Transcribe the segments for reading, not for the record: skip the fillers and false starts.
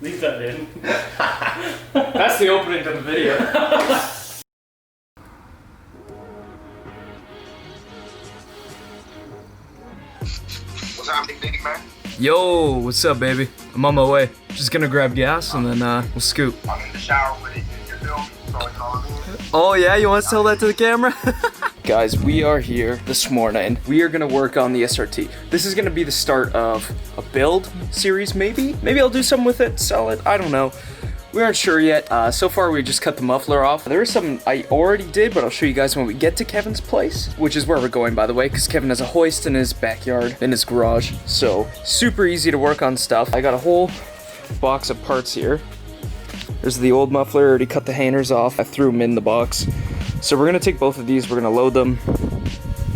Leave that in. That's the opening to the video. What's happening, big man? Yo, what's up, baby? I'm on my way. Just gonna grab gas and then we'll scoop. I'm in the shower with it. You feel me? So it's all in. Oh yeah, you want to tell that to the camera? Guys, we are here this morning. We are gonna work on the SRT. This is gonna be the start of a build series, maybe? Maybe I'll do something with it, sell it, I don't know. We aren't sure yet. So far, we just cut the muffler off. There is something I already did, but I'll show you guys when we get to Kevin's place, which is where we're going, by the way, because Kevin has a hoist in his backyard, in his garage. So, super easy to work on stuff. I got a whole box of parts here. There's the old muffler, already cut the hangers off. I threw them in the box. So we're gonna take both of these, we're gonna load them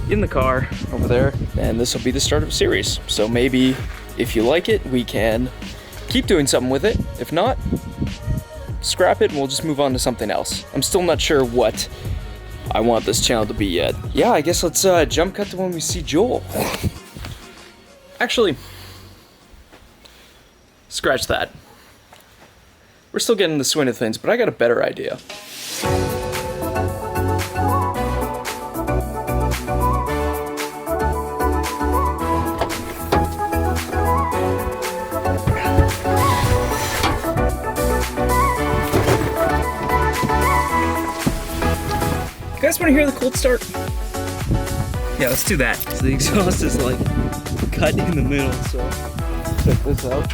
in the car over there, and this will be the start of a series. So maybe, if you like it, we can keep doing something with it. If not, scrap it and we'll just move on to something else. I'm still not sure what I want this channel to be yet. Yeah, I guess let's jump cut to when we see Joel. Actually, scratch that. We're still getting the swing of things, but I got a better idea. You guys want to hear the cold start? Yeah, let's do that. So the exhaust is like cut in the middle, so check this out.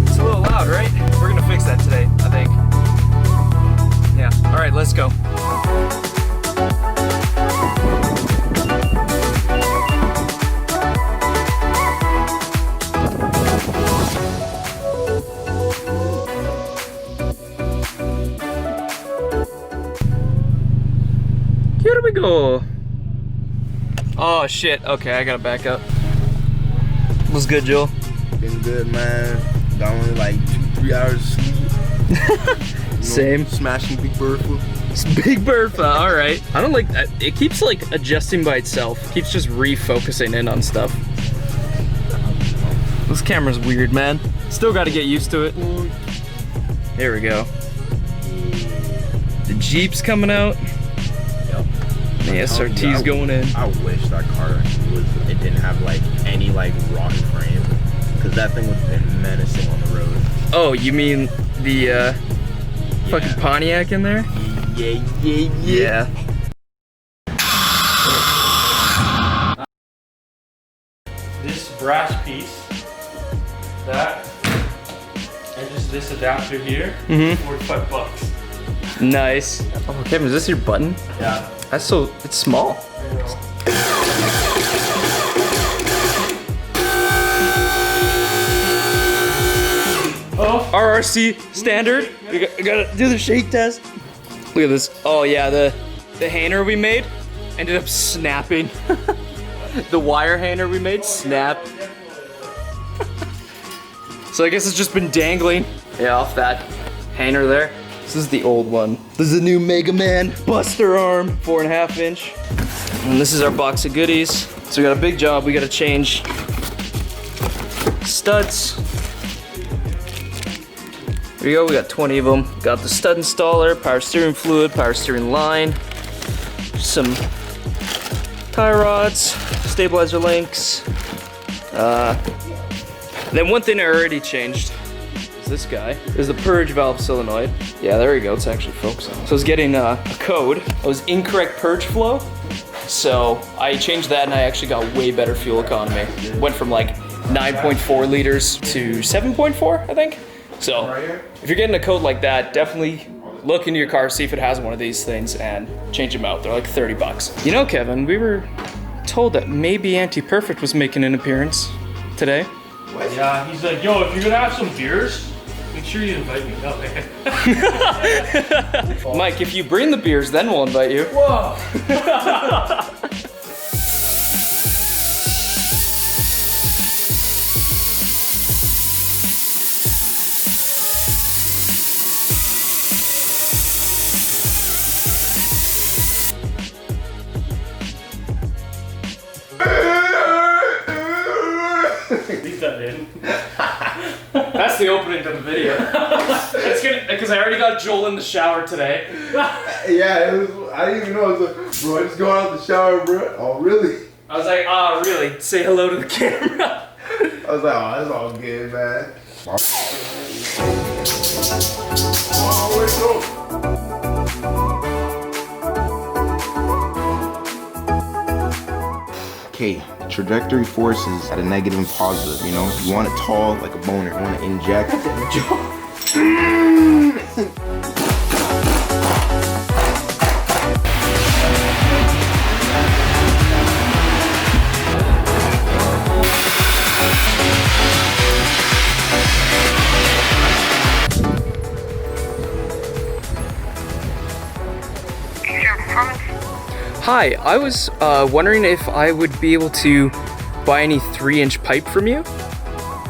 It's a little loud, right? We're gonna fix that today, I think. Yeah, all right, let's go. Here we go. Oh shit, okay, I gotta back up. What's good, Joel? Been good, man. Got only like 2-3 hours of sleep. Same. Smashing Big Bertha. It's Big Bertha, alright. I don't like that. It keeps like adjusting by itself. It keeps just refocusing in on stuff. This camera's weird, man. Still gotta get used to it. There we go. The Jeep's coming out. The SRT's going in. I wish that car it didn't have like any like rock frame, because that thing would have been menacing on the road. Oh, you mean the fucking Pontiac in there? Yeah. This brass piece, that, and just this adapter here, $45. Nice. Oh, Kevin, is this your button? Yeah. That's so, it's small. Oh. RRC standard. We gotta do the shake test. Look at this. Oh yeah, the hanger we made ended up snapping. The wire hanger we made snapped. So I guess it's just been dangling. Yeah, off that hanger there. This is the old one. This is the new Mega Man Buster Arm, 4.5 inch. And this is our box of goodies. So we got a big job. We gotta change studs. There you go, we got 20 of them. Got the stud installer, power steering fluid, power steering line, some tie rods, stabilizer links. Then one thing I already changed is this guy. Is the purge valve solenoid. Yeah, there we go, it's actually focusing. So I was getting a code. It was incorrect purge flow. So I changed that and I actually got way better fuel economy. Went from like 9.4 liters to 7.4, I think. So if you're getting a code like that, definitely look into your car, see if it has one of these things and change them out. They're like 30 bucks. You know, Kevin, we were told that maybe Anti-Perfect was making an appearance today. Yeah, he's like, yo, if you're gonna have some beers, make sure you invite me. No, man. Mike, if you bring the beers, then we'll invite you. Whoa. the opening to the video. It's gonna, because I already got Joel in the shower today. Yeah, it was. I didn't even know. I was like, bro, I just got out of the shower, bro. Oh, really? I was like, ah, really? Say hello to the camera. I was like, oh, that's all good, man. Oh, where'd it go? Okay, trajectory force is at a negative and positive, you know? You want it tall like a boner. You want to inject. Hi, I was wondering if I would be able to buy any 3-inch pipe from you?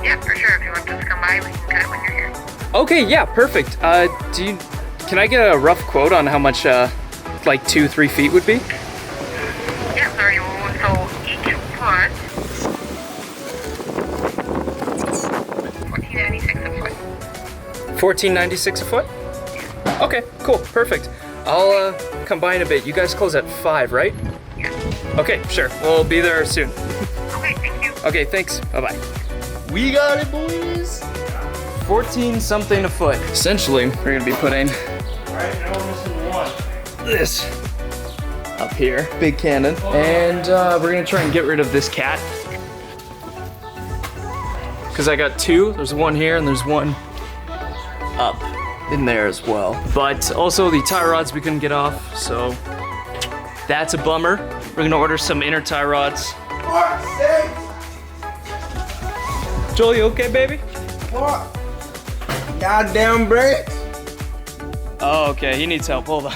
Yeah, for sure. If you want to just come by, we can cut it when you're here. Okay, yeah, perfect. Can I get a rough quote on how much like 2-3 feet would be? Yeah, sorry. So each foot, $14.96 a foot. $14.96 a foot? Okay, cool, perfect. I'll come by in a bit. You guys close at 5, right? Yeah. Okay, sure. We'll be there soon. Okay, thank you. Okay, thanks. Bye-bye. We got it, boys. 14 something a foot. Essentially, we're gonna be putting Alright, now we're missing one. this up here, big cannon, and we're gonna try and get rid of this cat. Cause I got 2. There's one here and there's one up in there as well. But also the tie rods we couldn't get off, so that's a bummer. We're gonna order some inner tie rods. Fuck's sake! Joel, you okay, baby? Fuck! Goddamn brakes! Oh, okay, he needs help, hold on.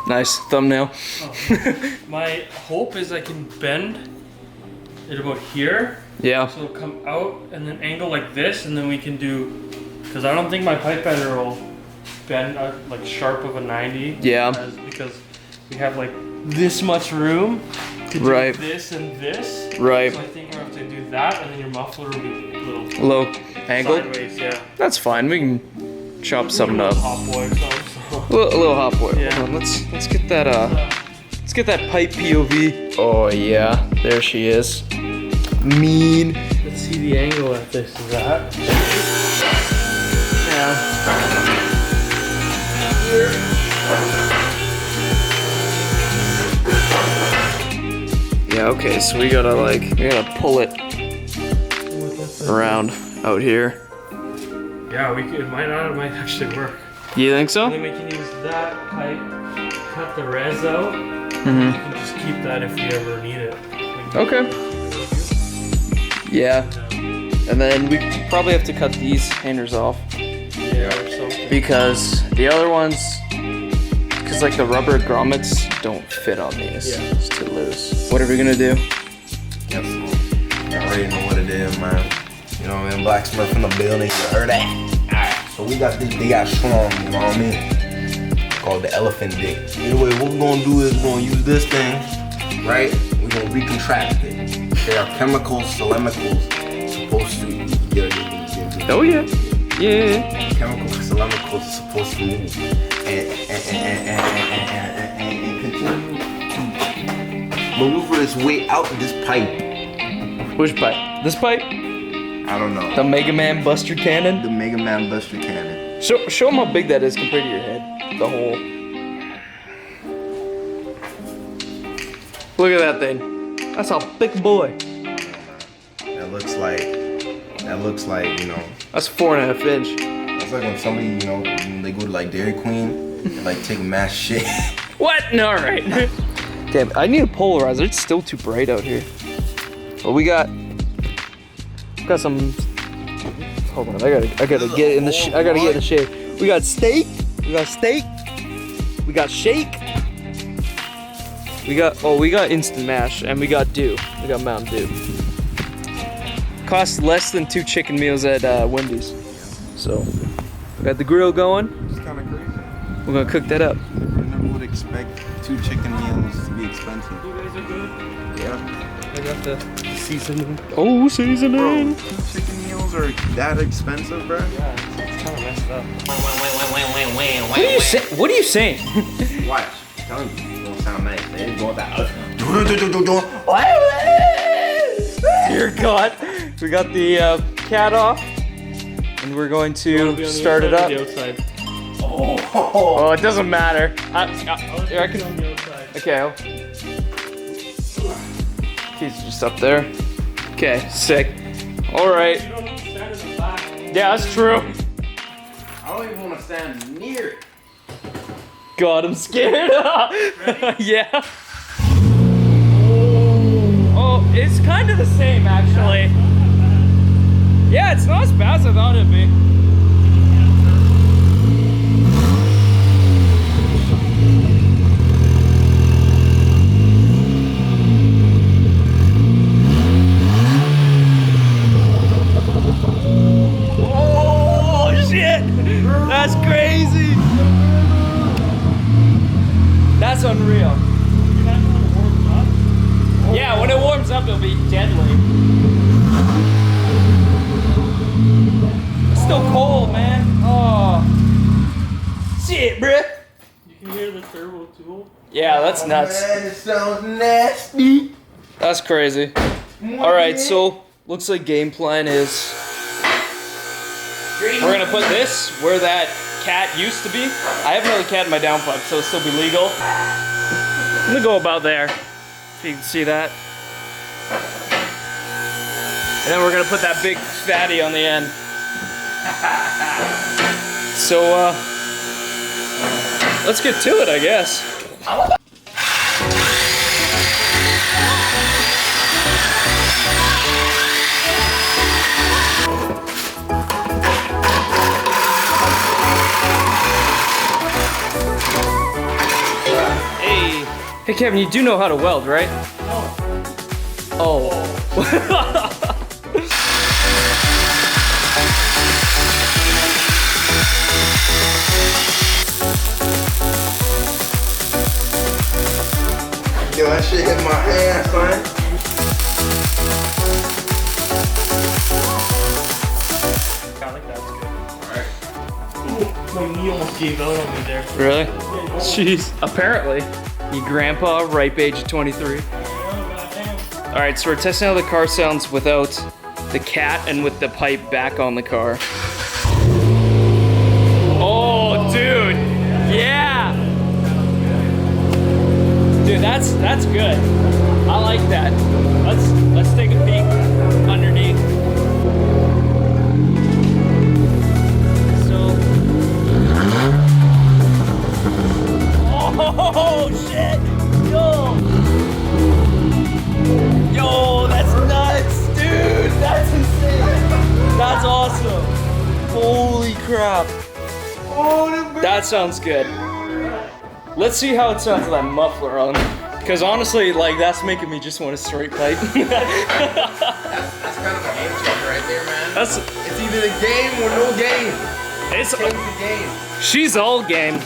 Nice thumbnail. My hope is I can bend it about here. Yeah. So it'll come out and then angle like this, and then we can do, because I don't think my pipe bender will bend like sharp of a 90. Yeah. Because we have like this much room to do Right. this and this. Right. So I think we'll have to do that, and then your muffler will be a little Low angle. sideways, yeah. That's fine. We can chop something up. Hot boy or something. So. A little hot boy. Yeah. Hold on, let's get that pipe POV. Oh yeah, there she is. Mean. Let's see the angle at this. Is that? Yeah, okay, so we gotta pull it around out here. Yeah, it might actually work. You think so? And then we can use that pipe, cut the res out, Mm-hmm. and just keep that if we ever need it. Okay. Yeah. And then we probably have to cut these hangers off Yeah, or something. because the other ones, because like the rubber grommets don't fit on these. Yeah. It's too loose. What are we gonna do? Yes. I already know what it is, man. You know what I mean? Blacksmith in the building. You heard that? Alright, so we got this big ass schlong, you know what I mean? Called the elephant dick. Anyway, what we're gonna do is we're gonna use this thing, right? We're gonna recontract it. There are chemicals, salemicals supposed to get Oh yeah. Yeah. chemical salemicals are supposed to move and continue to maneuver its way out of this pipe. Which pipe? This pipe? I don't know. The Mega Man Buster Cannon? The Mega Man Buster Cannon. Show them how big that is compared to your head. The hole. Look at that thing. That's a big boy. That looks like, you know, That's 4.5 inch. that's like when somebody, you know, when they go to like Dairy Queen and like take mass shit. What? No, alright. Damn, I need a polarizer. It's still too bright out here. But we got some. Hold on, I gotta get in the I gotta get in the shade. We got steak. We got steak. We got shake. We got instant mash, and we got dew. We got Mountain Dew. Costs less than 2 chicken meals at Wendy's. So we got the grill going. It's kind of crazy. We're gonna cook that up. I never would expect 2 chicken meals to be expensive. You guys are good. Yeah. I got the seasoning. Oh, seasoning. Bro, 2 chicken meals are that expensive, bro? Yeah, it's kind of messed up. What are you saying? Watch. I'm telling you, it don't sound nice. They ain't going that. Dear God. We got the cat off. And we're going to start it up. Oh, it doesn't matter. I can. Okay. He's just up there. Okay, sick. All right. Yeah, that's true. I don't even want to stand near it. God, I'm scared. Yeah. Oh, it's kind of the same actually. Yeah, it's not as bad as I thought it'd be. Oh shit! That's crazy. That's unreal. Yeah, when it warms up, it'll be deadly. It's still cold, man. Oh. Shit, bruh. You can hear the turbo tool. Yeah, that's nuts. Man, it sounds nasty. That's crazy. Alright, so looks like game plan is we're gonna put this where that cat used to be. I have another cat in my downpipe, so it'll still be legal. I'm gonna go about there, if you can see that. And then we're gonna put that big fatty on the end. So, let's get to it, I guess. Hey Kevin, you do know how to weld, right? No. Oh. Yo, that shit hit my hand, son. I like that's good. Alright. My knee almost gave out on me there. Really? Jeez. Apparently, your grandpa, ripe age of 23. Alright, so we're testing how the car sounds without the cat and with the pipe back on the car. Oh, dude. Yeah. Dude, that's good. I like that. Let's take a peek underneath. So. Oh shit! Yo, that's nuts, dude. That's insane. That's awesome. Holy crap. That sounds good. Let's see how it sounds with that muffler on. Because honestly, like, that's making me just want a straight pipe. That's kind of a game changer right there, man. That's. It's either the game or no game. It's. Change the game. She's all game.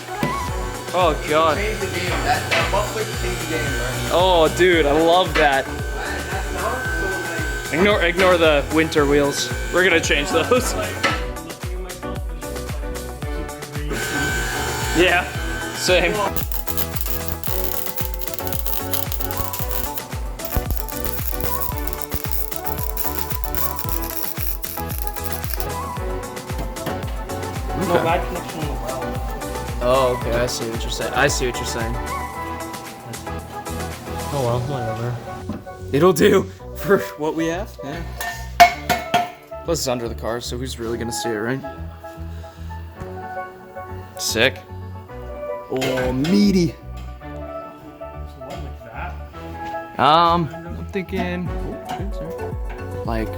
Oh god. Change the game. That muffler can change the game, man. Oh, dude, I love that. That sounds so like. Ignore the winter wheels. We're gonna change those. Yeah. Same. No bad connection on the weld. Oh, okay. I see what you're saying. Oh well, whatever. It'll do for what we have. Yeah. Plus, it's under the car, so who's really gonna see it, right? Sick. Oh, meaty. So what, like that? I'm thinking, like,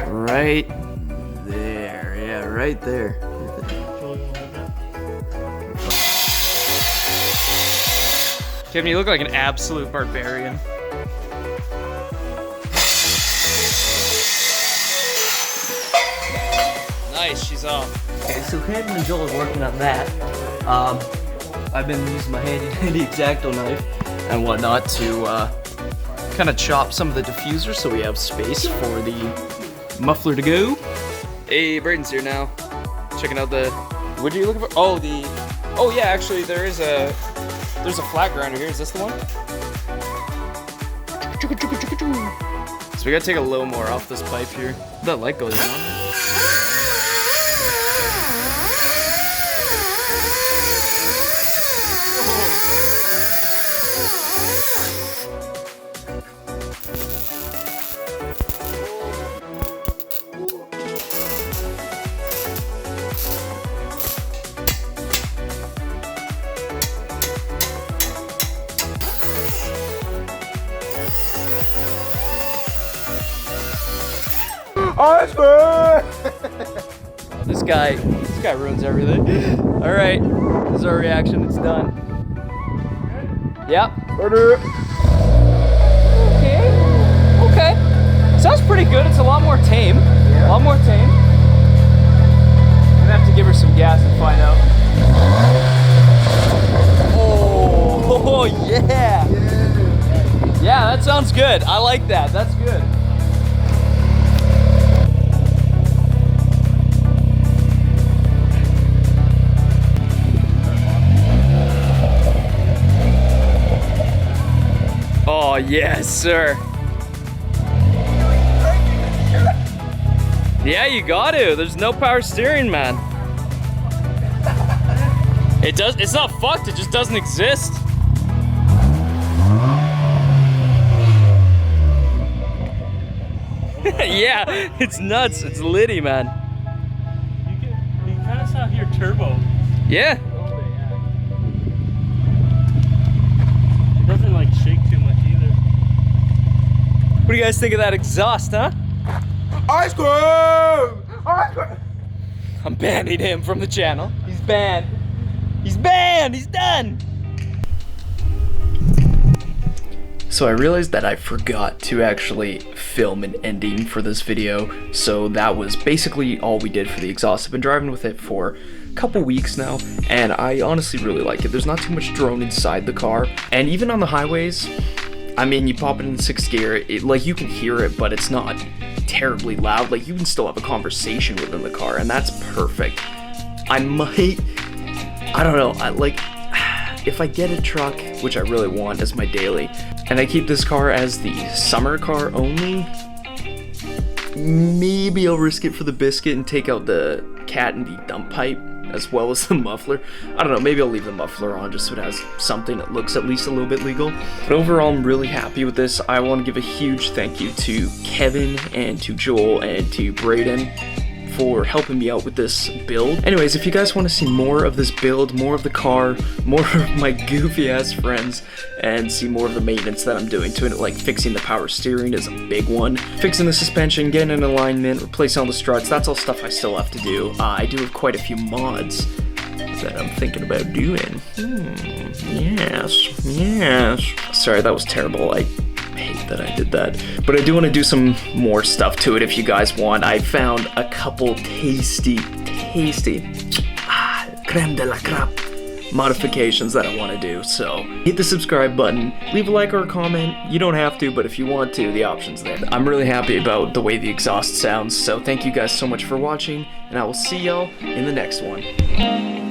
right there. Yeah, right there. Kevin, you look like an absolute barbarian. Nice, she's off. Okay, so Cameron and Joel are working on that. I've been using my handy X-Acto knife and whatnot to kind of chop some of the diffusers so we have space for the muffler to go. Hey, Braden's here now. Checking out the. What are you looking for? Oh, the. Oh yeah, actually there's a flat grinder here. Is this the one? So we gotta take a little more off this pipe here. That light goes on. This guy ruins everything. All right, this is our reaction. It's done. Yep. Okay. Sounds pretty good. It's a lot more tame. A lot more tame. I'm gonna have to give her some gas and find out. Oh yeah. Yeah, that sounds good. I like that. That's good. Oh, yes, sir. Yeah, you got to. There's no power steering, man. It's not fucked, it just doesn't exist. Yeah, it's nuts. It's litty, man. You kind of sound your turbo. Yeah. It doesn't like shake too much either. What do you guys think of that exhaust, huh? Ice cream! Ice cream! I'm banning him from the channel. He's banned. He's banned! He's done! So I realized that I forgot to actually film an ending for this video, so that was basically all we did for the exhaust. I've been driving with it for a couple weeks now, and I honestly really like it. There's not too much drone inside the car, and even on the highways, I mean, you pop it in 6th gear, like you can hear it, but it's not terribly loud. Like you can still have a conversation within the car, and that's perfect. I don't know, if I get a truck, which I really want as my daily, and I keep this car as the summer car only, maybe I'll risk it for the biscuit and take out the cat and the dump pipe as well as the muffler. I don't know, maybe I'll leave the muffler on just so it has something that looks at least a little bit legal. But overall, I'm really happy with this. I want to give a huge thank you to Kevin and to Joel and to Braden for helping me out with this build. Anyways, if you guys want to see more of this build, more of the car, more of my goofy ass friends, and see more of the maintenance that I'm doing to it, like fixing the power steering is a big one, fixing the suspension, getting in alignment, replacing all the struts, that's all stuff I still have to do. I do have quite a few mods that I'm thinking about doing. Yes. Sorry, that was terrible. I hate that I did that, but I do want to do some more stuff to it if you guys want. I found a couple tasty creme de la crap modifications that I want to do, so hit the subscribe button, leave a like or a comment. You don't have to, but if you want to, the option's there. I'm really happy about the way the exhaust sounds, so thank you guys so much for watching, and I will see y'all in the next one.